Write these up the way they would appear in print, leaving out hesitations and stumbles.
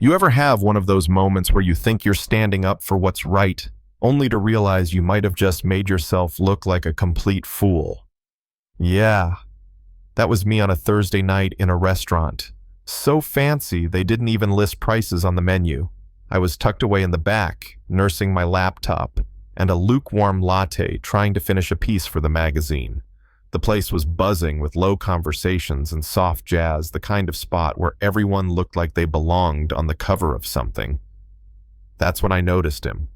You ever have one of those moments where you think you're standing up for what's right, only to realize you might have just made yourself look like a complete fool? Yeah, that was me on a Thursday night in a restaurant. So fancy, they didn't even list prices on the menu. I was tucked away in the back, nursing my laptop, and a lukewarm latte trying to finish a piece for the magazine. The place was buzzing with low conversations and soft jazz, the kind of spot where everyone looked like they belonged on the cover of something. That's when I noticed him.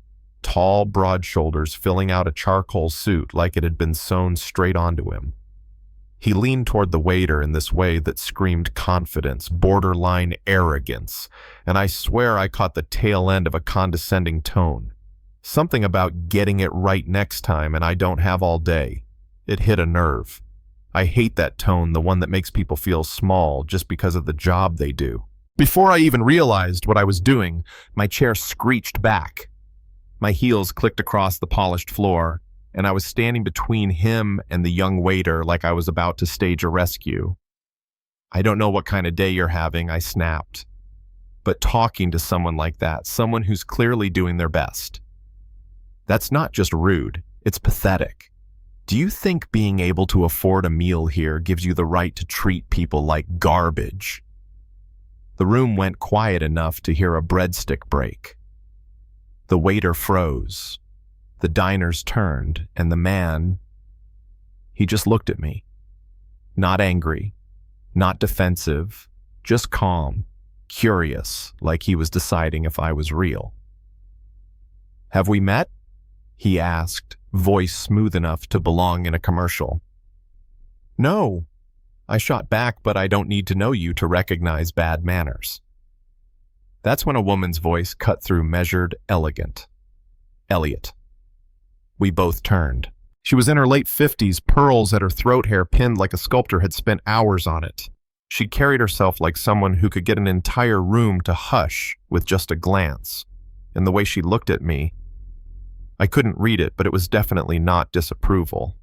Tall, broad shoulders filling out a charcoal suit like it had been sewn straight onto him. He leaned toward the waiter in this way that screamed confidence, borderline arrogance, and I swear I caught the tail end of a condescending tone. Something about getting it right next time and I don't have all day. It hit a nerve. I hate that tone, the one that makes people feel small just because of the job they do. Before I even realized what I was doing, my chair screeched back. My heels clicked across the polished floor, and I was standing between him and the young waiter like I was about to stage a rescue. I don't know what kind of day you're having, I snapped. But talking to someone like that, someone who's clearly doing their best, that's not just rude, it's pathetic. Do you think being able to afford a meal here gives you the right to treat people like garbage? The room went quiet enough to hear a breadstick break. The waiter froze. The diners turned, and the man, he just looked at me. Not angry, not defensive, just calm, curious, like he was deciding if I was real. "Have we met?" he asked, voice smooth enough to belong in a commercial. "No," I shot back, "but I don't need to know you to recognize bad manners." That's when a woman's voice cut through, measured, elegant. "Elliot." We both turned. She was in her late 50s, pearls at her throat hair pinned like a sculptor had spent hours on it. She carried herself like someone who could get an entire room to hush with just a glance. And the way she looked at me, I couldn't read it, but it was definitely not disapproval.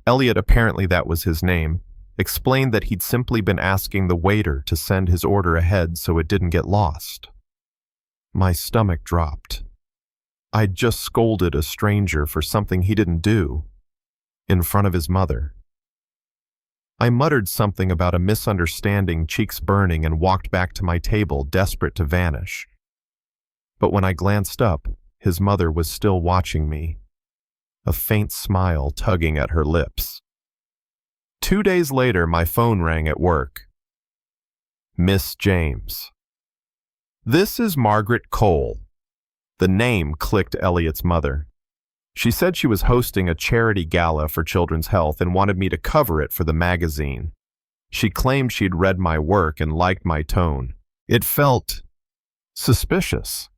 Elliot, apparently that was his name, explained that he'd simply been asking the waiter to send his order ahead so it didn't get lost. My stomach dropped. I'd just scolded a stranger for something he didn't do, in front of his mother. I muttered something about a misunderstanding, cheeks burning, and walked back to my table, desperate to vanish. But when I glanced up, his mother was still watching me, a faint smile tugging at her lips. 2 days later, my phone rang at work. "Miss James." "This is Margaret Cole." The name clicked Elliot's mother. She said she was hosting a charity gala for children's health and wanted me to cover it for the magazine. She claimed she'd read my work and liked my tone. It felt suspicious.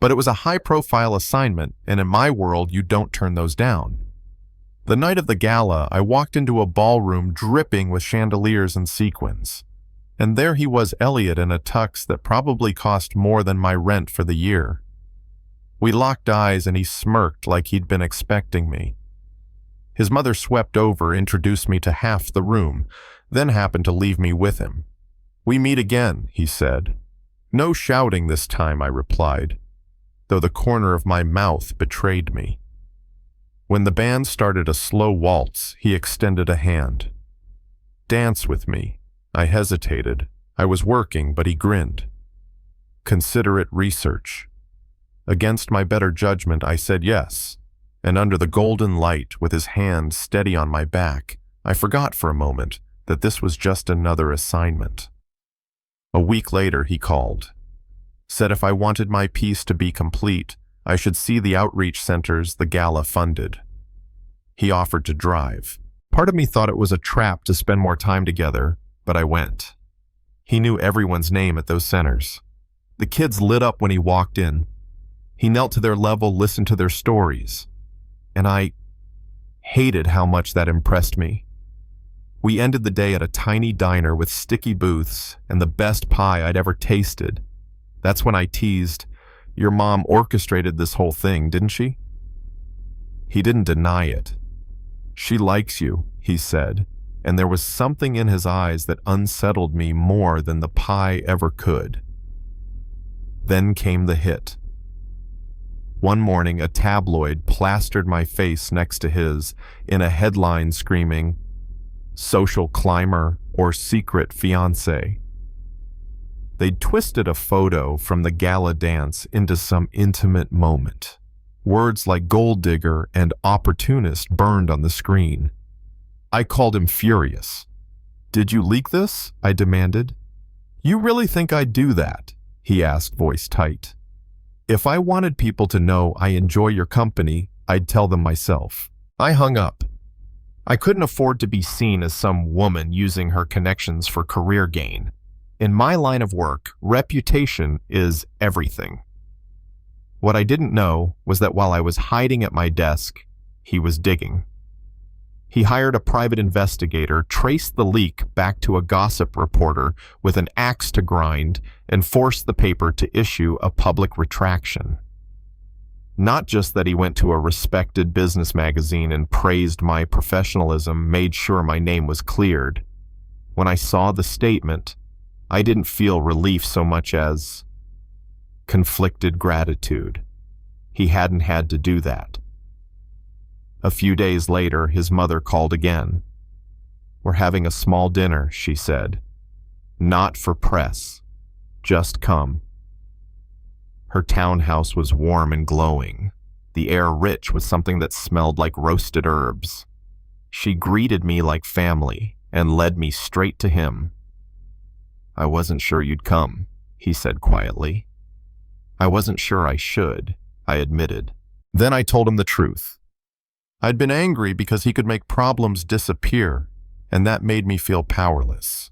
But it was a high-profile assignment, and in my world, you don't turn those down. The night of the gala, I walked into a ballroom dripping with chandeliers and sequins. And there he was, Elliot, in a tux that probably cost more than my rent for the year. We locked eyes, and he smirked like he'd been expecting me. His mother swept over, introduced me to half the room, then happened to leave me with him. "We meet again," he said. "No shouting this time," I replied, though the corner of my mouth betrayed me. When the band started a slow waltz, he extended a hand. "Dance with me." I hesitated. I was working, but he grinned. "Consider it research." Against my better judgment, I said yes, and under the golden light, with his hand steady on my back, I forgot for a moment that this was just another assignment. A week later, he called. Said if I wanted my piece to be complete, I should see the outreach centers the gala funded. He offered to drive. Part of me thought it was a trap to spend more time together, but I went. He knew everyone's name at those centers. The kids lit up when he walked in. He knelt to their level, listened to their stories, and I hated how much that impressed me. We ended the day at a tiny diner with sticky booths and the best pie I'd ever tasted. That's when I teased, "Your mom orchestrated this whole thing, didn't she?" He didn't deny it. "She likes you," he said, and there was something in his eyes that unsettled me more than the pie ever could. Then came the hit. One morning, a tabloid plastered my face next to his in a headline screaming, "Social climber or secret fiancé." They'd twisted a photo from the gala dance into some intimate moment. Words like gold digger and opportunist burned on the screen. I called him furious. "Did you leak this?" I demanded. "You really think I'd do that?" he asked, voice tight. "If I wanted people to know I enjoy your company, I'd tell them myself." I hung up. I couldn't afford to be seen as some woman using her connections for career gain. In my line of work, reputation is everything. What I didn't know was that while I was hiding at my desk, he was digging. He hired a private investigator, traced the leak back to a gossip reporter with an axe to grind, and forced the paper to issue a public retraction. Not just that he went to a respected business magazine and praised my professionalism, made sure my name was cleared. When I saw the statement, I didn't feel relief so much as conflicted gratitude. He hadn't had to do that. A few days later, his mother called again. "We're having a small dinner," she said. "Not for press. Just come." Her townhouse was warm and glowing, the air rich with something that smelled like roasted herbs. She greeted me like family and led me straight to him. "I wasn't sure you'd come," he said quietly. "I wasn't sure I should," I admitted. Then I told him the truth. I'd been angry because he could make problems disappear, and that made me feel powerless.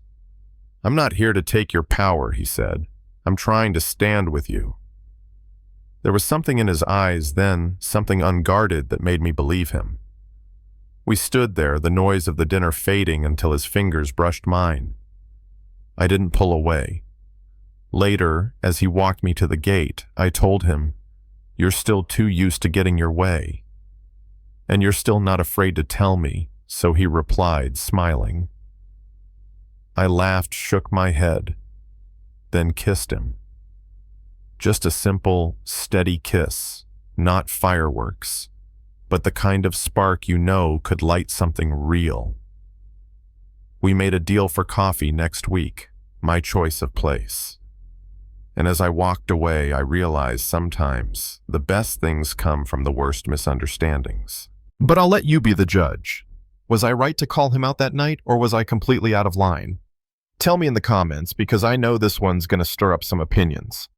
"I'm not here to take your power," he said. "I'm trying to stand with you." There was something in his eyes then, something unguarded that made me believe him. We stood there, the noise of the dinner fading until his fingers brushed mine. I didn't pull away. Later, as he walked me to the gate, I told him, "You're still too used to getting your way. And you're still not afraid to tell me," so he replied, smiling. I laughed, shook my head, then kissed him. Just a simple, steady kiss, not fireworks, but the kind of spark you know could light something real. We made a deal for coffee next week, my choice of place. And as I walked away, I realized sometimes the best things come from the worst misunderstandings. But I'll let you be the judge. Was I right to call him out that night, or was I completely out of line? Tell me in the comments, because I know this one's going to stir up some opinions.